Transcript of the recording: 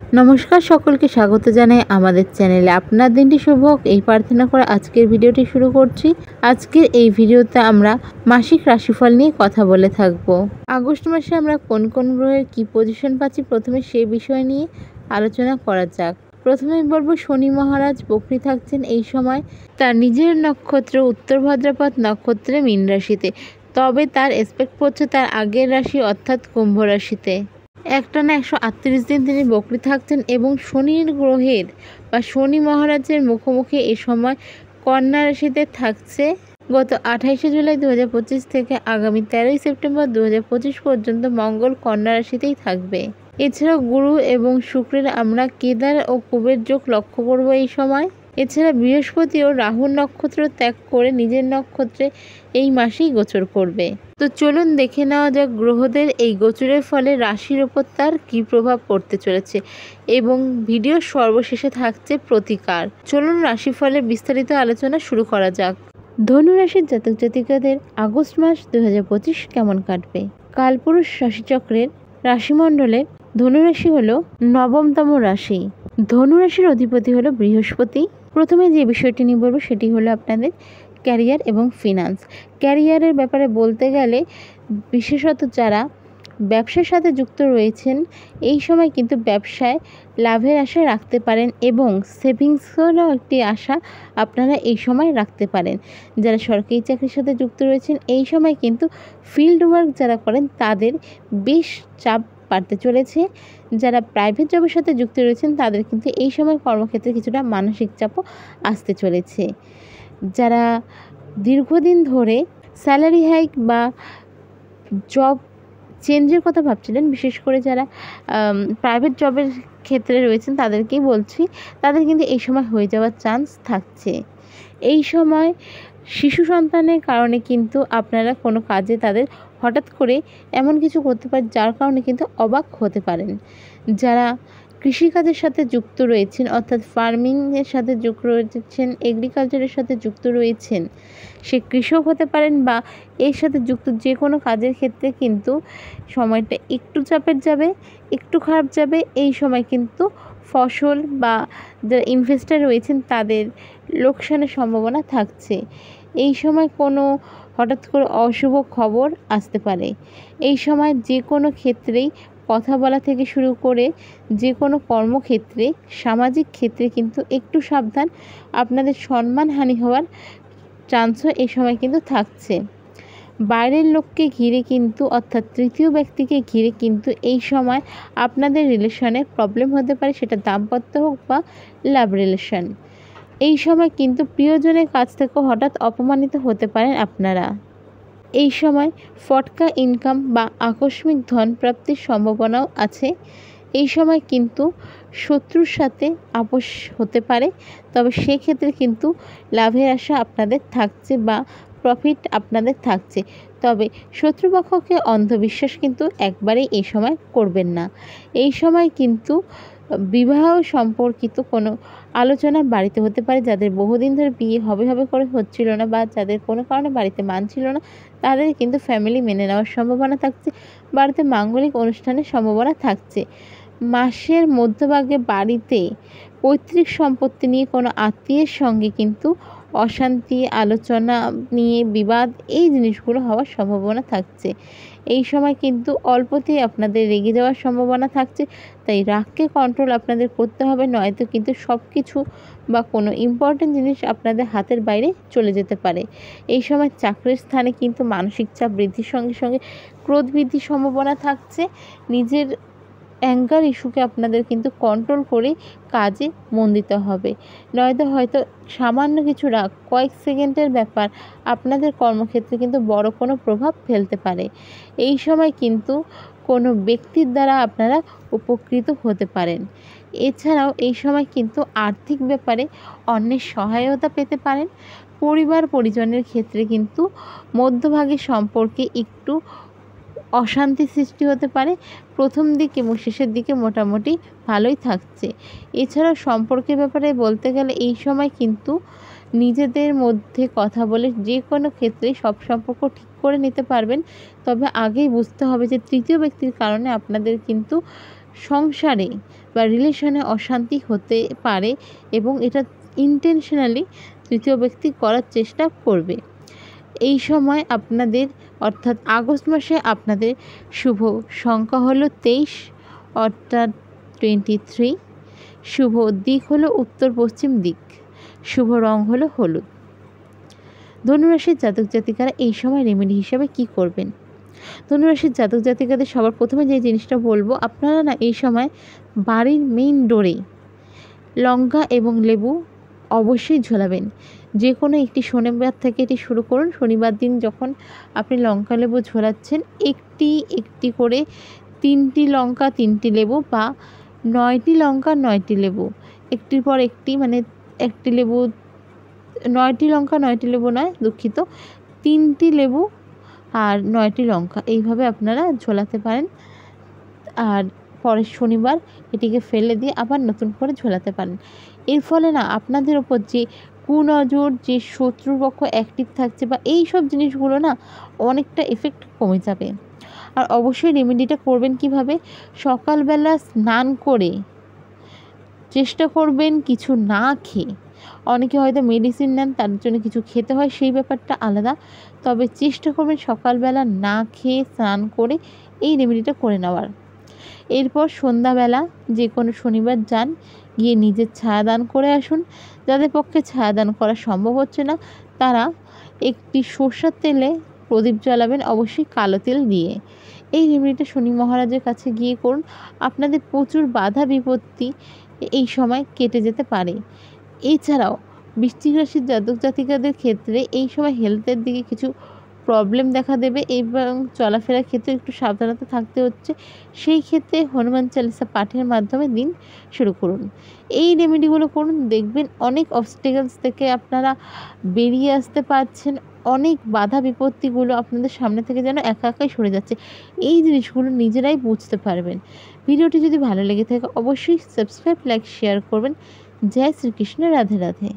নমস্কার, সকলকে স্বাগত জানাই আমাদের চ্যানেলে। আপনার দিনটি শুভ হোক এই প্রার্থনা করে আজকের ভিডিওটি শুরু করছি। আজকের এই ভিডিওতে আমরা মাসিক রাশিফল নিয়ে কথা বলে থাকব। আগস্ট মাসে আমরা কোন কোন গ্রহের কি পজিশন পাচ্ছি প্রথমে সেই বিষয় নিয়ে আলোচনা করা যাক। প্রথমে বলবো শনি মহারাজ বকরি থাকছেন এই সময় তার নিজের নক্ষত্র উত্তর ভাদ্রপদ নক্ষত্রে মীন রাশিতে, তবে তার এসপেক্ট পড়ছে তার আগের রাশি অর্থাৎ কুম্ভ রাশিতে। একটানা 138 দিন তিনি বকরি থাকছেন এবং শনির গ্রহের বা শনি মহারাজের মুখোমুখি এ সময় কন্যা রাশিতে থাকছে গত 28শে জুলাই 2025 থেকে আগামী 13ই সেপ্টেম্বর 2025 পর্যন্ত মঙ্গল কন্যা রাশিতেই থাকবে। এছাড়াও গুরু এবং শুক্রের আমরা কেদার ও কুবের যোগ লক্ষ্য করব এই সময়। এছাড়া বৃহস্পতি ও রাহুর নক্ষত্র ত্যাগ করে নিজের নক্ষত্রে এই মাসেই গোচর করবে। তো চলুন দেখে নেওয়া যাক গ্রহদের এই গোচরের ফলে রাশির ওপর তার কী প্রভাব পড়তে চলেছে এবং ভিডিওর সর্বশেষে থাকছে প্রতিকার। চলুন রাশিফলের বিস্তারিত আলোচনা শুরু করা যাক। ধনু রাশির জাতক জাতিকাদের আগস্ট মাস 2025 কেমন কাটবে? কালপুরুষ রাশিচক্রের রাশিমণ্ডলের ধনুরাশি হলো নবমতম রাশি। ধনুরাশির অধিপতি হলো বৃহস্পতি। প্রথমে যে বিষয়টি নিয়ে বলবো সেটি হলো আপনাদের ক্যারিয়ার এবং ফিনান্স। ক্যারিয়ারের ব্যাপারে বলতে গেলে বিশেষত যারা ব্যবসার সাথে যুক্ত রয়েছেন এই সময় কিন্তু ব্যবসায় লাভের আশা রাখতে পারেন এবং সেভিংসেরও একটি আশা আপনারা এই সময় রাখতে পারেন। যারা সরকারি চাকরির সাথে যুক্ত রয়েছেন এই সময় কিন্তু ফিল্ড ওয়ার্ক যারা করেন তাদের বেশ চাপ বাড়তে চলেছে। যারা প্রাইভেট জবের সাথে যুক্ত রয়েছেন তাদের কিন্তু এই সময় কর্মক্ষেত্রে কিছুটা মানসিক চাপও আসতে চলেছে। যারা দীর্ঘদিন ধরে স্যালারি হাইক বা জব চেঞ্জের কথা ভাবছিলেন, বিশেষ করে যারা প্রাইভেট জবের ক্ষেত্রে রয়েছেন তাদেরকেই বলছি, তাদের কিন্তু এই সময় হয়ে যাওয়ার চান্স থাকছে। এই সময় শিশু সন্তানের কারণে কিন্তু আপনারা কোনো কাজে তাদের হঠাৎ করে এমন কিছু করতে পারেন যার কারণে কিন্তু অবাক হতে পারেন। যারা কৃষিকাজের সাথে যুক্ত রয়েছেন অর্থাৎ ফার্মিংয়ের সাথে যুক্ত রয়েছেন, এগ্রিকালচারের সাথে যুক্ত রয়েছেন, সে কৃষক হতে পারেন বা এর সাথে যুক্ত যে কোনো কাজের ক্ষেত্রে কিন্তু সময়টা একটু চাপের যাবে, একটু খারাপ যাবে। এই সময় কিন্তু ফসল বা যারা ইনভেস্টার রয়েছেন তাদের লোকসানের সম্ভাবনা থাকছে। এই সময় কোনো হঠাৎ করে অশুভ খবর আসতে পারে। এই সময় যে কোনো ক্ষেত্রেই কথা বলা থেকে শুরু করে যে কোনো কর্মক্ষেত্রে সামাজিক ক্ষেত্রে কিন্তু একটু সাবধান, আপনাদের সম্মানহানি হওয়ার চান্সও এই সময় কিন্তু থাকছে। বাইরের লোককে ঘিরে কিন্তু অর্থাৎ তৃতীয় ব্যক্তিকে ঘিরে কিন্তু এই সময় আপনাদের রিলেশনে প্রবলেম হতে পারে, সেটা দাম্পত্য হোক বা লাভ রিলেশন। এই সময় কিন্তু প্রিয়জনের কাছ থেকে হঠাৎ অপমানিত হতে পারেন আপনারা। এই সময় ফটকা ইনকাম বা আকস্মিক ধন প্রাপ্তির সম্ভাবনাও আছে। এই সময় কিন্তু শত্রুর সাথে আপোষ হতে পারে, তবে সেক্ষেত্রে কিন্তু লাভের আশা আপনাদের থাকছে বা প্রফিট আপনাদের থাকছে। তবে শত্রুপক্ষকে অন্ধবিশ্বাস কিন্তু একবারেই এই সময় করবেন না। এই সময় কিন্তু বিবাহ সম্পর্কিত কোনো আলোচনা বাড়িতে হতে পারে। যাদের বহুদিন ধরে বিয়ে হবে হবে করে হচ্ছিল না বা যাদের কোনো কারণে বাড়িতে মানছিল না তাদের কিন্তু ফ্যামিলি মেনে নেওয়ার সম্ভাবনা থাকছে। বাড়িতে মাঙ্গলিক অনুষ্ঠানের সম্ভাবনা থাকছে। মাসের মধ্যভাগে বাড়িতে পৈতৃক সম্পত্তি নিয়ে কোনো আত্মীয়ের সঙ্গে কিন্তু অশান্তি, আলোচনা নিয়ে বিবাদ, এই জিনিসগুলো হওয়ার সম্ভাবনা থাকছে। এই সময় কিন্তু অল্পতেই আপনাদের রেগে যাওয়ার সম্ভাবনা থাকছে, তাই রাগকে কন্ট্রোল আপনাদের করতে হবে, নয়তো কিন্তু সব কিছু বা কোনো ইম্পর্টেন্ট জিনিস আপনাদের হাতের বাইরে চলে যেতে পারে। এই সময় চাকরির স্থানে কিন্তু মানসিক চাপ বৃদ্ধির সঙ্গে সঙ্গে ক্রোধ বৃদ্ধির সম্ভাবনা থাকছে। নিজের অ্যাঙ্গার ইস্যুকে আপনাদের কিন্তু কন্ট্রোল করে কাজে মন দিতে হবে, নয়তো হয়তো সামান্য কিছু রাগ, কয়েক সেকেন্ডের ব্যাপার আপনাদের কর্মক্ষেত্রে কিন্তু বড় কোনো প্রভাব ফেলতে পারে। এই সময় কিন্তু কোনো ব্যক্তির দ্বারা আপনারা উপকৃত হতে পারেন। এছাড়াও এই সময় কিন্তু আর্থিক ব্যাপারে অন্যের সহায়তা পেতে পারেন। পরিবার পরিজনের ক্ষেত্রে কিন্তু মধ্যভাগে সম্পর্কে একটু অশান্তি সৃষ্টি হতে পারে। প্রথম দিক এবং শেষের দিকে মোটামুটি ভালোই থাকছে। এছাড়াও সম্পর্কের ব্যাপারে বলতে গেলে এই সময় কিন্তু নিজেদের মধ্যে কথা বলে যে কোনো ক্ষেত্রেই সব সম্পর্ক ঠিক করে নিতে পারবেন। তবে আগেই বুঝতে হবে যে তৃতীয় ব্যক্তির কারণে আপনাদের কিন্তু সংসারে বা রিলেশনে অশান্তি হতে পারে এবং এটা ইন্টেনশনালি তৃতীয় ব্যক্তি করার চেষ্টা করবে। এই সময় আপনাদের অর্থাৎ আগস্ট মাসে আপনাদের শুভ সংখ্যা হলো 23 অর্থাৎ 23। শুভ দিক হলো উত্তর পশ্চিম দিক। শুভ রং হলো হলুদ। ধনুরাশির জাতক জাতিকারা এই সময় রেমেডি হিসাবে কি করবেন? ধনুরাশির জাতক জাতিকাদের সবার প্রথমে যে জিনিসটা বলবো, আপনারা না এই সময় বাড়ির মেইন ডোরে লঙ্কা এবং লেবু অবশ্যই ঝোলাবেন। যে কোনো একটি শনিবার থেকে এটি শুরু করুন। শনিবার দিন যখন আপনি লঙ্কা লেবু ঝোলাচ্ছেন, একটি একটি করে 3টি লঙ্কা 3টি লেবু বা 9টি লঙ্কা 9টি লেবু, একটির পর একটি, মানে একটি লেবু 9টি লঙ্কা 9টি লেবু নয়, দুঃখিত, 3টি লেবু আর 9টি লঙ্কা, এইভাবে আপনারা ঝোলাতে পারেন। আর পরের শনিবার এটিকে ফেলে দিয়ে আবার নতুন করে ঝোলাতে পারেন। এর ফলে না আপনাদের ওপর যে কুনজর, যে শত্রুপক্ষ অ্যাক্টিভ থাকছে বা এই সব জিনিসগুলো না অনেকটা এফেক্ট কমে যাবে। আর অবশ্যই রেমেডিটা করবেন কিভাবে? সকালবেলা স্নান করে চেষ্টা করবেন কিছু না খেয়ে। অনেকে হয়তো মেডিসিন নেন, তার জন্য কিছু খেতে হয়, সেই ব্যাপারটা আলাদা। তবে চেষ্টা করবেন সকালবেলা না খেয়ে স্নান করে এই রেমেডিটা করে নেওয়ার। এরপর সন্ধ্যাবেলা যে কোনো শনিবার যান, গিয়ে নিজের ছায়াদান করে আসুন। যাদের পক্ষে ছায়াদান করা সম্ভব হচ্ছে না, তারা একটি সরষের তেলে প্রদীপ জ্বালাবেন, অবশ্যই কালো তেল দিয়ে। এই রেমেডিটা শনি মহারাজের কাছে গিয়ে করুন। আপনাদের প্রচুর বাধা বিপত্তি এই সময় কেটে যেতে পারে। এছাড়াও বৃশ্চিক রাশির জাতক জাতিকাদের ক্ষেত্রে এই সময় হেলথের দিকে কিছু প্রবলেম দেখা দেবে এবং চলাফেরার ক্ষেত্রে একটু সাবধানতা থাকতে হচ্ছে। সেই ক্ষেত্রে হনুমান চালিসা পাঠের মাধ্যমে দিন শুরু করুন। এই রেমেডিগুলো করুন, দেখবেন অনেক অবস্টেকলস থেকে আপনারা বেরিয়ে আসতে পারছেন। অনেক বাধা বিপত্তিগুলো আপনাদের সামনে থেকে যেন একা একাই সরে যাচ্ছে। এই জিনিসগুলো নিজেরাই বুঝতে পারবেন। ভিডিওটি যদি ভালো লেগে থাকে অবশ্যই সাবস্ক্রাইব, লাইক, শেয়ার করবেন। জয় শ্রীকৃষ্ণ, রাধে রাধে।